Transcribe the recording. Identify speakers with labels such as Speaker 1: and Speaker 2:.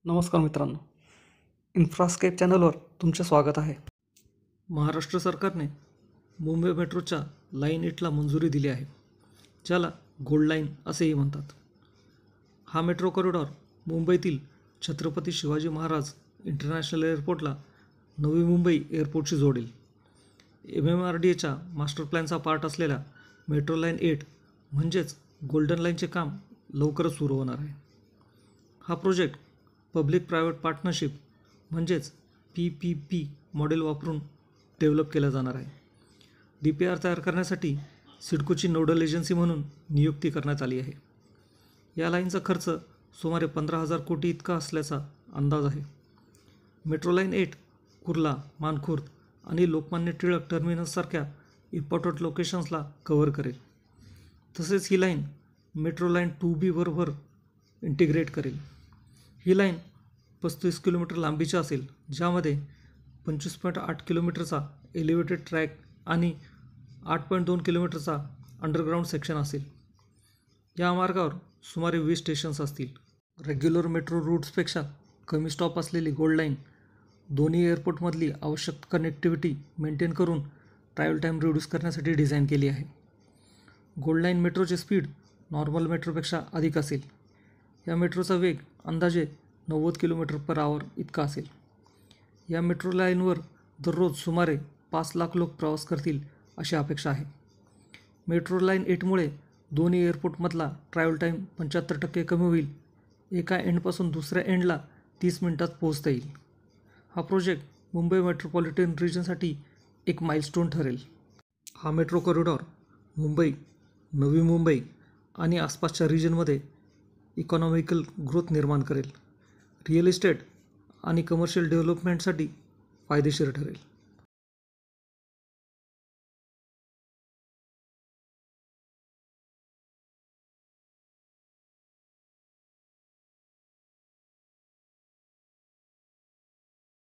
Speaker 1: नमस्कार मित्रांनो, इन्फ्रास्केप चॅनलवर तुमचे स्वागत आहे. महाराष्ट्र सरकारने मुंबई मेट्रोच्या लाईन 8ला मंजुरी दिली आहे, ज्याला गोल्ड लाईन असेही म्हणतात. हा मेट्रो कॉरिडॉर मुंबईतील छत्रपती शिवाजी महाराज इंटरनॅशनल एअरपोर्टला नवी मुंबई एअरपोर्टशी जोडेल. MMRDAच्या मास्टर प्लॅनचा पार्ट असलेल्या मेट्रो लाईन 8 म्हणजेच गोल्डन लाईनचे काम लवकरच सुरू होणार आहे. हा प्रोजेक्ट पब्लिक प्रायव्हेट पार्टनरशिप म्हणजेच PPP मॉडेल वापरून डेव्हलप केला जाणार आहे. DPR तयार करण्यासाठी सिडकोची नोडल एजन्सी म्हणून नियुक्ती करण्यात आली आहे. या लाईनचा खर्च सुमारे 15,000 कोटी इतका असल्याचा अंदाज आहे. मेट्रो लाईन 8 कुर्ला, मानखुर्द आणि लोकमान्य टिळक टर्मिनससारख्या इम्पॉर्टंट लोकेशन्सला कव्हर करेल. तसेच ही लाईन मेट्रो लाईन 2B बरोबर इंटिग्रेट करेल. ही लाईन 35 किलोमीटर लांबीची असेल, ज्यामध्ये 25.8 किलोमीटरचा एलिव्हेटेड ट्रॅक आणि 8.2 किलोमीटरचा अंडरग्राऊंड सेक्शन असेल. या मार्गावर सुमारे 20 स्टेशन्स असतील. रेग्युलर मेट्रो रूट्सपेक्षा कमी स्टॉप असलेली गोल्ड लाईन दोन्ही एअरपोर्टमधली आवश्यक कनेक्टिव्हिटी मेंटेन करून ट्रॅव्हल टाईम रिड्यूस करण्यासाठी डिझाईन केली आहे. गोल्ड लाईन मेट्रोचे स्पीड नॉर्मल मेट्रोपेक्षा अधिक असेल. या मेट्रोचा वेग अंदाजे 90 किलोमीटर पर आवर इतका असेल. या मेट्रो लाईनवर दररोज सुमारे 5 लाख लोक प्रवास करतील अशी अपेक्षा आहे. मेट्रो लाईन 8मुळे दोन्ही एअरपोर्टमधला ट्रॅव्हल टाईम 75% कमी होईल. एका एंडपासून दुसऱ्या एंडला 30 मिनिटात पोहोचता येईल. हा प्रोजेक्ट मुंबई मेट्रोपॉलिटन रिजनसाठी एक माइलस्टोन ठरेल. हा मेट्रो कॉरिडॉर मुंबई, नवी मुंबई आणि आसपासच्या रिजनमध्ये इकॉनॉमिकल ग्रोथ निर्माण करेल. रिअल इस्टेट आणि कमर्शियल डेव्हलपमेंटसाठी फायदेशीर ठरेल.